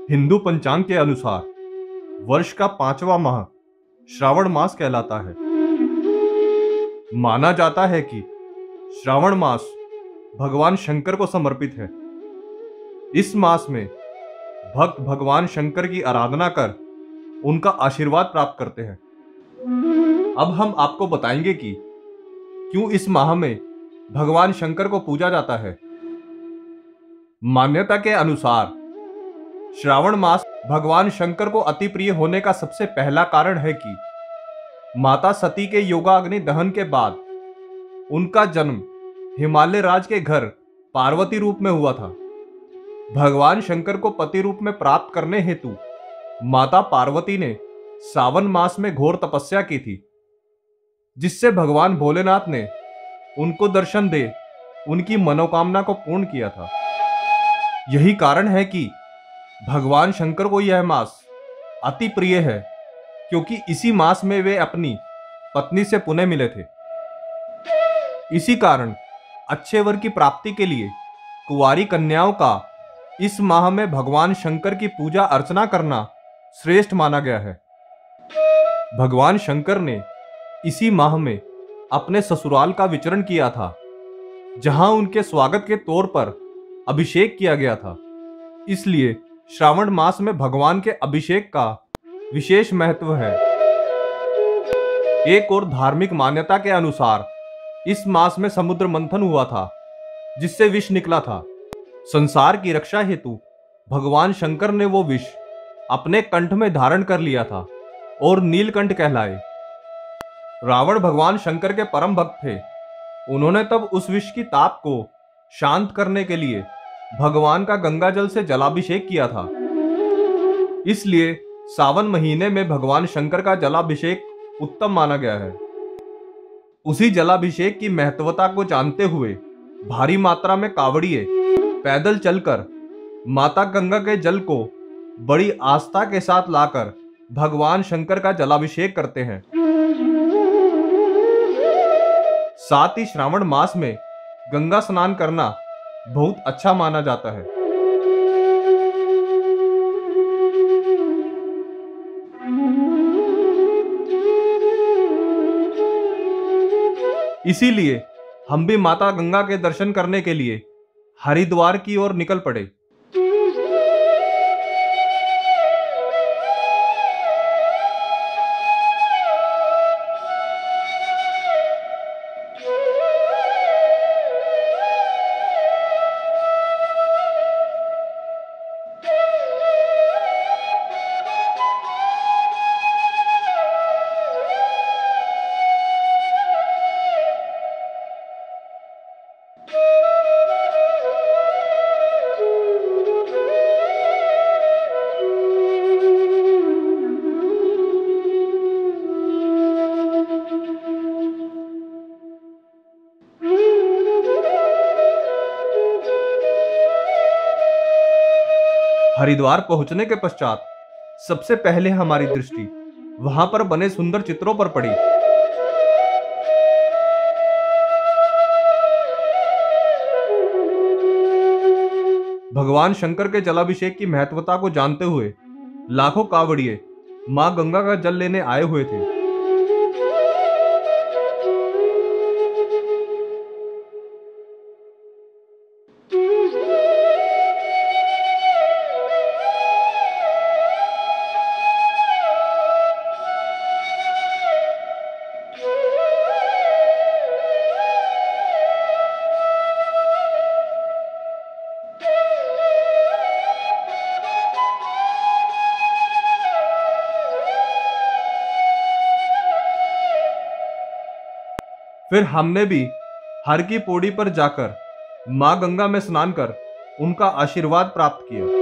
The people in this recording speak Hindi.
हिंदू पंचांग के अनुसार वर्ष का 5वां माह श्रावण मास कहलाता है। माना जाता है कि श्रावण मास भगवान शंकर को समर्पित है। इस मास में भक्त भगवान शंकर की आराधना कर उनका आशीर्वाद प्राप्त करते हैं। अब हम आपको बताएंगे कि क्यों इस माह में भगवान शंकर को पूजा जाता है। मान्यता के अनुसार श्रावण मास भगवान शंकर को अति प्रिय होने का सबसे पहला कारण है कि माता सती के योगाग्नि दहन के बाद उनका जन्म हिमालय राज के घर पार्वती रूप में हुआ था। भगवान शंकर को पति रूप में प्राप्त करने हेतु माता पार्वती ने सावन मास में घोर तपस्या की थी, जिससे भगवान भोलेनाथ ने उनको दर्शन दे उनकी मनोकामना को पूर्ण किया था। यही कारण है कि भगवान शंकर को यह मास अति प्रिय है, क्योंकि इसी मास में वे अपनी पत्नी से पुनः मिले थे। इसी कारण अच्छे वर की प्राप्ति के लिए कुंवारी कन्याओं का इस माह में भगवान शंकर की पूजा अर्चना करना श्रेष्ठ माना गया है। भगवान शंकर ने इसी माह में अपने ससुराल का विचरण किया था, जहां उनके स्वागत के तौर पर अभिषेक किया गया था। इसलिए श्रावण मास में भगवान के अभिषेक का विशेष महत्व है। एक और धार्मिक मान्यता के अनुसार इस मास में समुद्र मंथन हुआ था, जिससे विष निकला था। संसार की रक्षा हेतु भगवान शंकर ने वो विष अपने कंठ में धारण कर लिया था और नीलकंठ कहलाए। रावण भगवान शंकर के परम भक्त थे। उन्होंने तब उस विष की ताप को शांत करने के लिए भगवान का गंगा जल से जलाभिषेक किया था। इसलिए सावन महीने में भगवान शंकर का जलाभिषेक उत्तम माना गया है। उसी जलाभिषेक की महत्वता को जानते हुए भारी मात्रा में कांवड़िए पैदल चलकर माता गंगा के जल को बड़ी आस्था के साथ लाकर भगवान शंकर का जलाभिषेक करते हैं। साथ ही श्रावण मास में गंगा स्नान करना बहुत अच्छा माना जाता है। इसीलिए हम भी माता गंगा के दर्शन करने के लिए हरिद्वार की ओर निकल पड़े। हरिद्वार पहुंचने के पश्चात सबसे पहले हमारी दृष्टि वहां पर बने सुंदर चित्रों पर पड़ी। भगवान शंकर के जलाभिषेक की महत्वता को जानते हुए लाखों कांवड़िए मां गंगा का जल लेने आए हुए थे। फिर हमने भी हर की पौड़ी पर जाकर मां गंगा में स्नान कर उनका आशीर्वाद प्राप्त किया।